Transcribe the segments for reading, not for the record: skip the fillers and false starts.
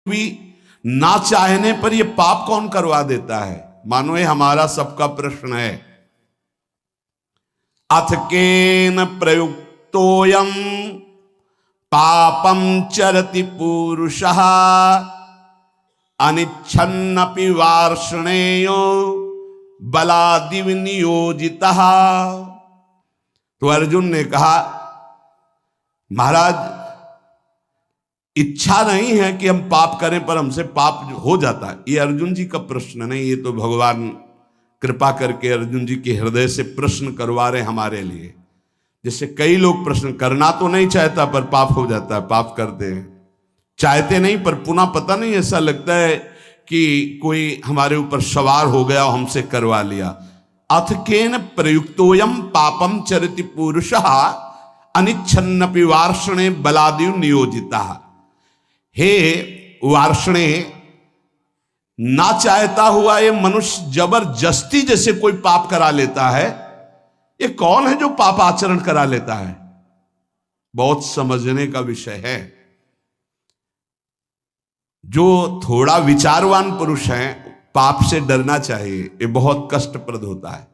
भी ना चाहने पर ये पाप कौन करवा देता है? मानो ये हमारा सबका प्रश्न है। अथ केन प्रयुक्तोयम पापम चरति पुरुषः अनिच्छन्नपि वार्ष्णेयो बलादिव नियोजितः। तो अर्जुन ने कहा, महाराज इच्छा नहीं है कि हम पाप करें, पर हमसे पाप हो जाता है। ये अर्जुन जी का प्रश्न नहीं, ये तो भगवान कृपा करके अर्जुन जी के हृदय से प्रश्न करवा रहे हमारे लिए। जैसे कई लोग प्रश्न करना तो नहीं चाहता पर पाप हो जाता है, पाप करते हैं। चाहते नहीं पर पुनः पता नहीं, ऐसा लगता है कि कोई हमारे ऊपर सवार हो गया और हमसे करवा लिया। अथ केन प्रयुक्तोयम पापम चरति पुरुषः अनिच्छन्नपि वार्ष्णे बलादिव नियोजितः। हे वार्ष्णे, ना चाहता हुआ ये मनुष्य जबरदस्ती जैसे कोई पाप करा लेता है। ये कौन है जो पाप आचरण करा लेता है? बहुत समझने का विषय है। जो थोड़ा विचारवान पुरुष है, पाप से डरना चाहिए, ये बहुत कष्टप्रद होता है।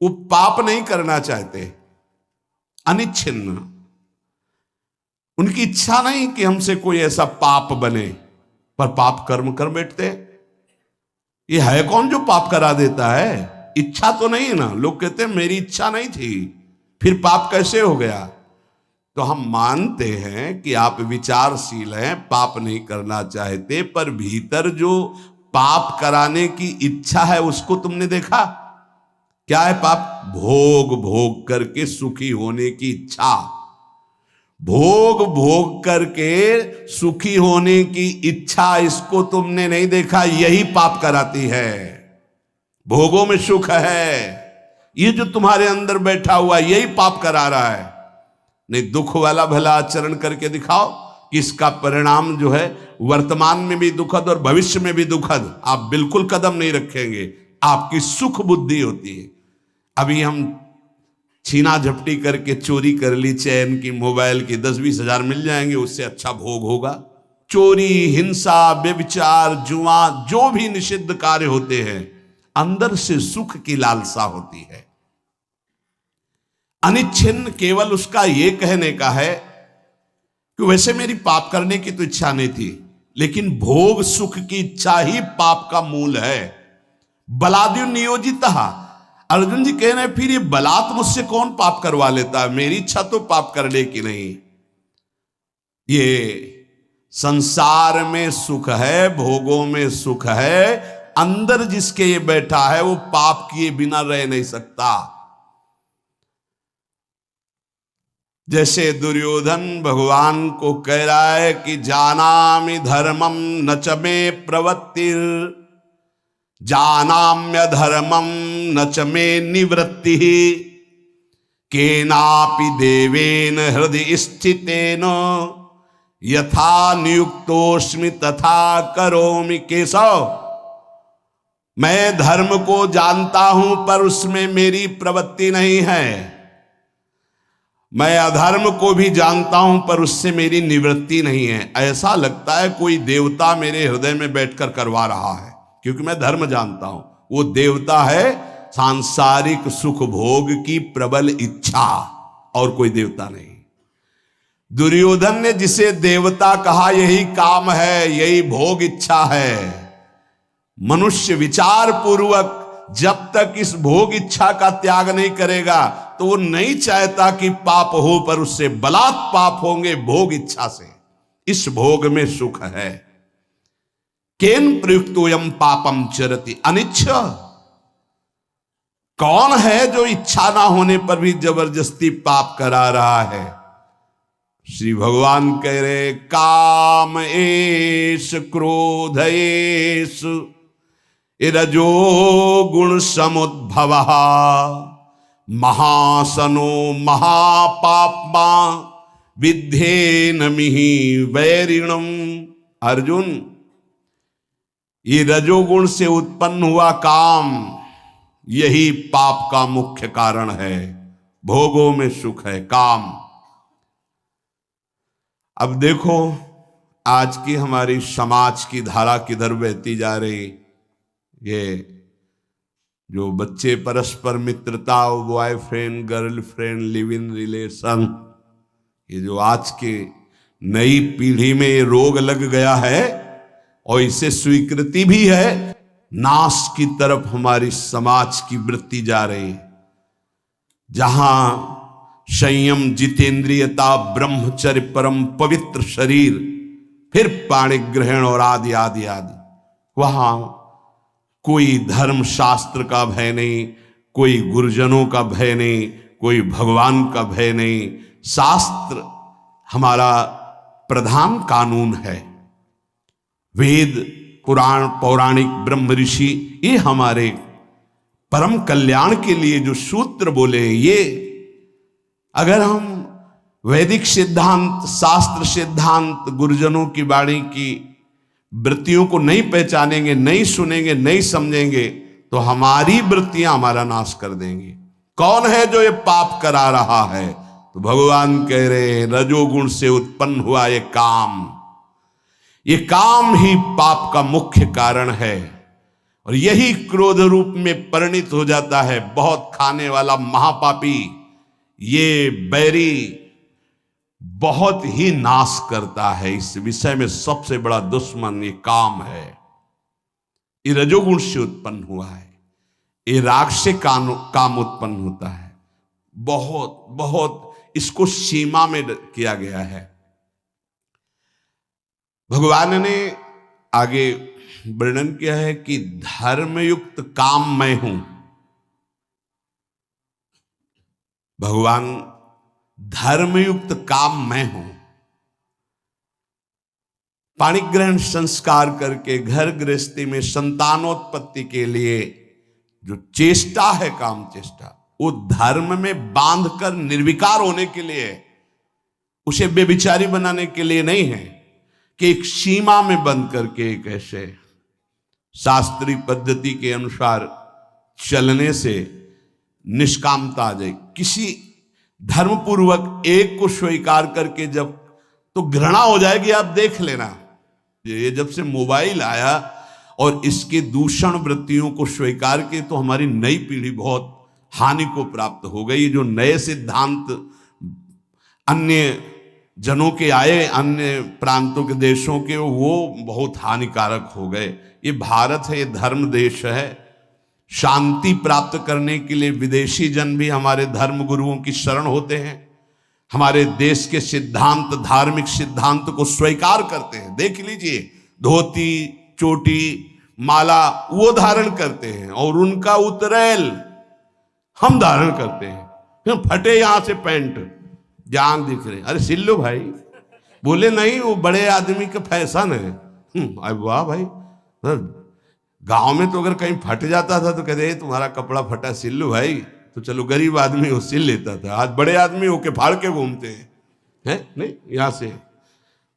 वो पाप नहीं करना चाहते, अनिच्छिन्न, उनकी इच्छा नहीं कि हमसे कोई ऐसा पाप बने, पर पाप कर्म कर बैठते। ये है कौन जो पाप करा देता है? इच्छा तो नहीं है ना। लोग कहते हैं मेरी इच्छा नहीं थी, फिर पाप कैसे हो गया? तो हम मानते हैं कि आप विचारशील हैं, पाप नहीं करना चाहते, पर भीतर जो पाप कराने की इच्छा है उसको तुमने देखा? क्या है पाप? भोग भोग करके सुखी होने की इच्छा। भोग भोग करके सुखी होने की इच्छा, इसको तुमने नहीं देखा? यही पाप कराती है। भोगों में सुख है, ये जो तुम्हारे अंदर बैठा हुआ यही पाप करा रहा है। नहीं, दुख वाला भला आचरण करके दिखाओ कि इसका परिणाम जो है वर्तमान में भी दुखद और भविष्य में भी दुखद, आप बिल्कुल कदम नहीं रखेंगे। आपकी सुख बुद्धि होती है। अभी हम छीना झपटी करके चोरी कर ली चैन की, मोबाइल की, 10-20 हजार मिल जाएंगे, उससे अच्छा भोग होगा। चोरी, हिंसा, व्यभिचार, जुआ, जो भी निषिद्ध कार्य होते हैं, अंदर से सुख की लालसा होती है। अनिच्छिन्न केवल उसका ये कहने का है कि वैसे मेरी पाप करने की तो इच्छा नहीं थी, लेकिन भोग सुख की इच्छा ही पाप का मूल है। बलाद्यु नियोजितः। अर्जुन जी कह रहे हैं फिर ये बलात् मुझसे कौन पाप करवा लेता है? मेरी इच्छा तो पाप करने की नहीं। ये संसार में सुख है, भोगों में सुख है, अंदर जिसके ये बैठा है वो पाप किए बिना रह नहीं सकता। जैसे दुर्योधन भगवान को कह रहा है कि जानामि धर्मम न च मे प्रवृत्तिर, जानाम्य धर्मम न च मे निवृत्ति, केनापि देवेन हृदय स्थितेन यथा नियुक्तोस्मि तथा करोमि। केशव, मैं धर्म को जानता हूं पर उसमें मेरी प्रवृत्ति नहीं है। मैं अधर्म को भी जानता हूं पर उससे मेरी निवृत्ति नहीं है। ऐसा लगता है कोई देवता मेरे हृदय में बैठकर करवा रहा है, क्योंकि मैं धर्म जानता हूं। वो देवता है सांसारिक सुख भोग की प्रबल इच्छा, और कोई देवता नहीं। दुर्योधन ने जिसे देवता कहा यही काम है, यही भोग इच्छा है। मनुष्य विचार पूर्वक जब तक इस भोग इच्छा का त्याग नहीं करेगा तो वो नहीं चाहता कि पाप हो, पर उससे बलात् पाप होंगे भोग इच्छा से। इस भोग में सुख है। केन प्रयुक्तोयम पापम चरति अनिच्छ। कौन है जो इच्छा ना होने पर भी जबरदस्ती पाप करा रहा है? श्री भगवान कह रहे काम एष क्रोध एष रजो गुण समुद्भवः महासनो महापाप्मा विद्धेनमिहि वैरिणम। अर्जुन, ये रजोगुण से उत्पन्न हुआ काम, यही पाप का मुख्य कारण है। भोगों में सुख है, काम। अब देखो, आज की हमारी समाज की धारा किधर बहती जा रही। ये जो बच्चे परस्पर मित्रता, boyfriend girlfriend, live in relation, ये जो आज के नई पीढ़ी में ये रोग लग गया है और इसे स्वीकृति भी है, नाश की तरफ हमारी समाज की वृत्ति जा रही है। जहां संयम, जितेंद्रियता, ब्रह्मचर्य, परम पवित्र शरीर, फिर पाणि ग्रहण और आदि आदि आदि, वहां कोई धर्म शास्त्र का भय नहीं, कोई गुरुजनों का भय नहीं, कोई भगवान का भय नहीं। शास्त्र हमारा प्रधान कानून है। वेद, पुराण, पौराणिक, ब्रह्म ऋषि, ये हमारे परम कल्याण के लिए जो सूत्र बोले, ये अगर हम वैदिक सिद्धांत, शास्त्र सिद्धांत, गुरुजनों की वाणी की वृत्तियों को नहीं पहचानेंगे, नहीं सुनेंगे, नहीं समझेंगे, तो हमारी वृत्तियां हमारा नाश कर देंगी। कौन है जो ये पाप करा रहा है? तो भगवान कह रहे हैं, रजोगुण से उत्पन्न हुआ ये काम, ये काम ही पाप का मुख्य कारण है। और यही क्रोध रूप में परिणित हो जाता है। बहुत खाने वाला महापापी, ये बैरी बहुत ही नाश करता है। इस विषय में सबसे बड़ा दुश्मन ये काम है। ये रजोगुण से उत्पन्न हुआ है। ये राग से काम उत्पन्न होता है। बहुत बहुत इसको सीमा में किया गया है। भगवान ने आगे वर्णन किया है कि धर्मयुक्त काम मैं हूं। भगवान धर्मयुक्त काम मैं हूं। पाणिग्रहण संस्कार करके घर गृहस्थी में संतानोत्पत्ति के लिए जो चेष्टा है, काम चेष्टा, वो धर्म में बांधकर निर्विकार होने के लिए, उसे बेविचारी बनाने के लिए नहीं है कि एक सीमा में बंद करके एक ऐसे शास्त्रीय पद्धति के अनुसार चलने से निष्कामता आ जाए। किसी धर्मपूर्वक एक को स्वीकार करके जब, तो घृणा हो जाएगी। आप देख लेना, ये जब से मोबाइल आया और इसके दूषण वृत्तियों को स्वीकार के, तो हमारी नई पीढ़ी बहुत हानि को प्राप्त हो गई। जो नए सिद्धांत अन्य जनों के आए, अन्य प्रांतों के देशों के, वो बहुत हानिकारक हो गए। ये भारत है, ये धर्म देश है। शांति प्राप्त करने के लिए विदेशी जन भी हमारे धर्म गुरुओं की शरण होते हैं। हमारे देश के सिद्धांत, धार्मिक सिद्धांत को स्वीकार करते हैं। देख लीजिए, धोती, चोटी, माला वो धारण करते हैं और उनका उतरैल हम धारण करते हैं। फटे यहां से पैंट, जांग दिख रहे, अरे सिल लो भाई। बोले नहीं, वो बड़े आदमी का फैशन है। वाह भाई, गांव में तो अगर कहीं फट जाता था तो कहते तुम्हारा कपड़ा फटा, सिल लो भाई। तो चलो गरीब आदमी वो सिल लेता था। आज बड़े आदमी होके फाड़ के घूमते हैं, नहीं यहां से।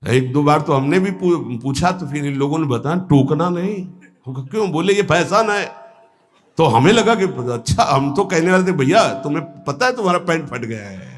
एक दो बार तो हमने भी पूछा, तो फिर इन लोगों ने बताया टोकना नहीं। क्यों? बोले ये फैशन है। तो हमें लगा कि अच्छा, हम तो कहने वाले थे भैया तुम्हें पता है तुम्हारा पैंट फट गया है।